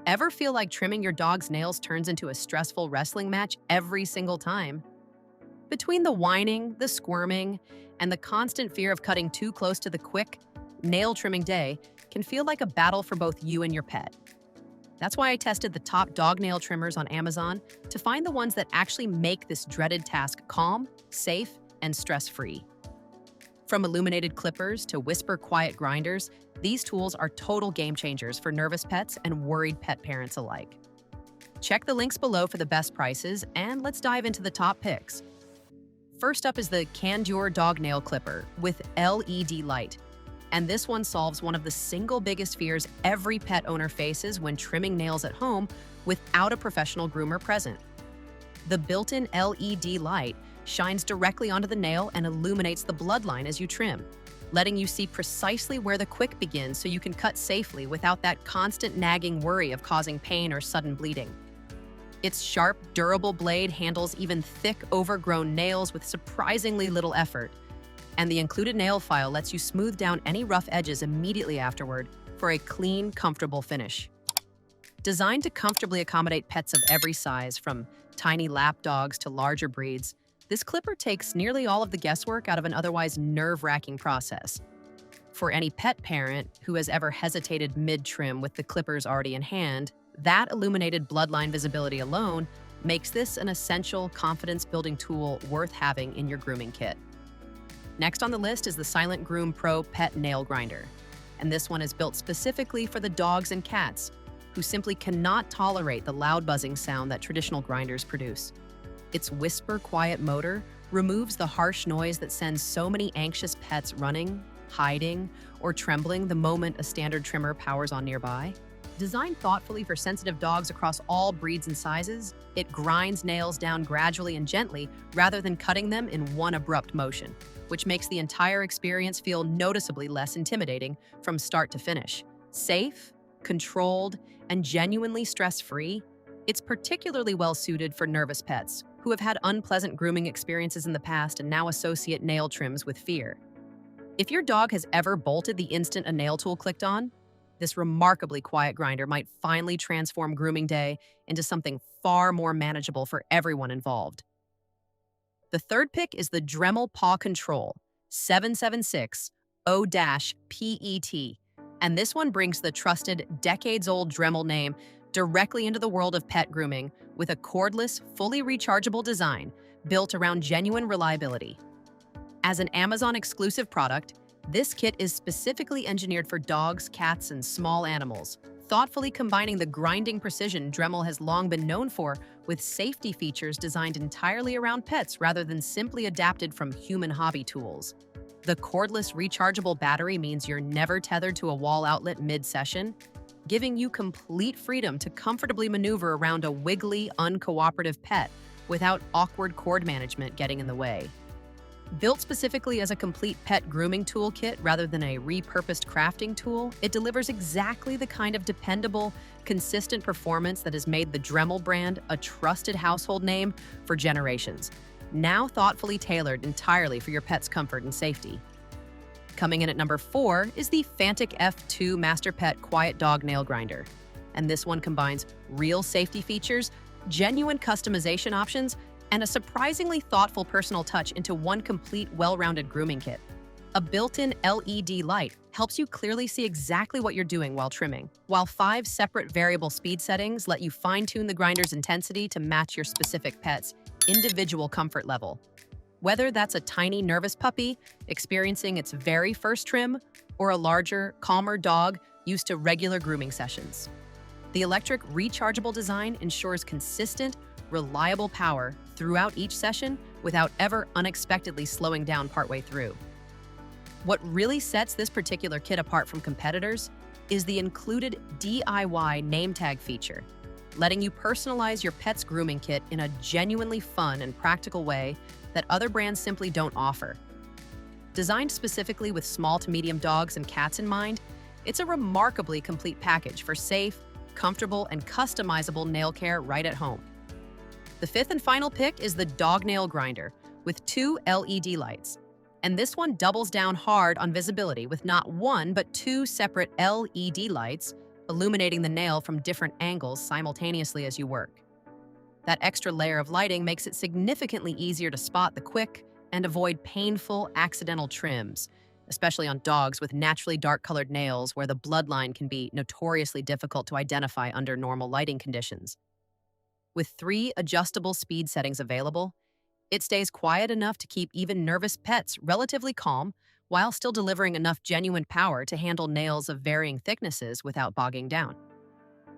Ever feel like trimming your dog's nails turns into a stressful wrestling match every single time? Between the whining, the squirming, and the constant fear of cutting too close to the quick, nail trimming day can feel like a battle for both you and your pet. That's why I tested the top dog nail trimmers on Amazon to find the ones that actually make this dreaded task calm, safe, and stress-free. From illuminated clippers to whisper quiet grinders, these tools are total game changers for nervous pets and worried pet parents alike. Check the links below for the best prices, and let's dive into the top picks. First up is the Candure Dog Nail Clipper with LED light. And this one solves one of the single biggest fears every pet owner faces when trimming nails at home without a professional groomer present. The built-in LED light shines directly onto the nail and illuminates the bloodline as you trim, letting you see precisely where the quick begins so you can cut safely without that constant nagging worry of causing pain or sudden bleeding. Its sharp, durable blade handles even thick, overgrown nails with surprisingly little effort, and the included nail file lets you smooth down any rough edges immediately afterward for a clean, comfortable finish. Designed to comfortably accommodate pets of every size, from tiny lap dogs to larger breeds, this clipper takes nearly all of the guesswork out of an otherwise nerve-wracking process. For any pet parent who has ever hesitated mid-trim with the clippers already in hand, that illuminated bloodline visibility alone makes this an essential confidence-building tool worth having in your grooming kit. Next on the list is the Silent Groom Pro Pet Nail Grinder, and this one is built specifically for the dogs and cats who simply cannot tolerate the loud buzzing sound that traditional grinders produce. Its whisper-quiet motor removes the harsh noise that sends so many anxious pets running, hiding, or trembling the moment a standard trimmer powers on nearby. Designed thoughtfully for sensitive dogs across all breeds and sizes, it grinds nails down gradually and gently rather than cutting them in one abrupt motion, which makes the entire experience feel noticeably less intimidating from start to finish. Safe, controlled, and genuinely stress-free, it's particularly well-suited for nervous pets who have had unpleasant grooming experiences in the past and now associate nail trims with fear. If your dog has ever bolted the instant a nail tool clicked on, this remarkably quiet grinder might finally transform grooming day into something far more manageable for everyone involved. The third pick is the Dremel Paw Control 776 O-PET, and this one brings the trusted, decades-old Dremel name directly into the world of pet grooming with a cordless, fully rechargeable design built around genuine reliability. As an Amazon-exclusive product, this kit is specifically engineered for dogs, cats, and small animals, thoughtfully combining the grinding precision Dremel has long been known for with safety features designed entirely around pets rather than simply adapted from human hobby tools. The cordless rechargeable battery means you're never tethered to a wall outlet mid-session, giving you complete freedom to comfortably maneuver around a wiggly, uncooperative pet without awkward cord management getting in the way. Built specifically as a complete pet grooming toolkit rather than a repurposed crafting tool, it delivers exactly the kind of dependable, consistent performance that has made the Dremel brand a trusted household name for generations, now thoughtfully tailored entirely for your pet's comfort and safety. Coming in at number 4 is the Fantic F2 Master Pet Quiet Dog Nail Grinder. And this one combines real safety features, genuine customization options, and a surprisingly thoughtful personal touch into one complete, well-rounded grooming kit. A built-in LED light helps you clearly see exactly what you're doing while trimming, while 5 separate variable speed settings let you fine-tune the grinder's intensity to match your specific pet's individual comfort level. Whether that's a tiny, nervous puppy experiencing its very first trim, or a larger, calmer dog used to regular grooming sessions. The electric rechargeable design ensures consistent, reliable power throughout each session without ever unexpectedly slowing down partway through. What really sets this particular kit apart from competitors is the included DIY name tag feature, letting you personalize your pet's grooming kit in a genuinely fun and practical way that other brands simply don't offer. Designed specifically with small to medium dogs and cats in mind, it's a remarkably complete package for safe, comfortable, and customizable nail care right at home. The fifth and final pick is the Dog Nail Grinder with 2 LED lights. And this one doubles down hard on visibility with not one but 2 separate LED lights illuminating the nail from different angles simultaneously as you work. That extra layer of lighting makes it significantly easier to spot the quick and avoid painful, accidental trims, especially on dogs with naturally dark-colored nails where the bloodline can be notoriously difficult to identify under normal lighting conditions. With 3 adjustable speed settings available, it stays quiet enough to keep even nervous pets relatively calm while still delivering enough genuine power to handle nails of varying thicknesses without bogging down.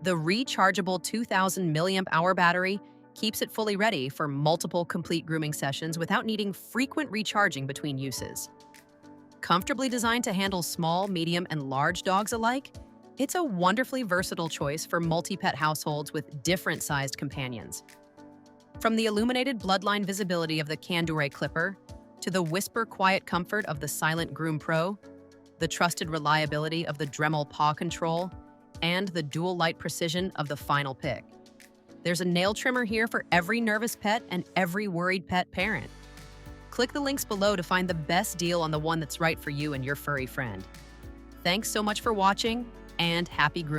The rechargeable 2000 milliamp hour battery keeps it fully ready for multiple complete grooming sessions without needing frequent recharging between uses. Comfortably designed to handle small, medium, and large dogs alike, it's a wonderfully versatile choice for multi-pet households with different-sized companions. From the illuminated bloodline visibility of the Candure clipper to the whisper quiet comfort of the Silent Groom Pro, the trusted reliability of the Dremel paw control, and the dual light precision of the final pick, there's a nail trimmer here for every nervous pet and every worried pet parent. Click the links below to find the best deal on the one that's right for you and your furry friend. Thanks so much for watching, and happy grooming.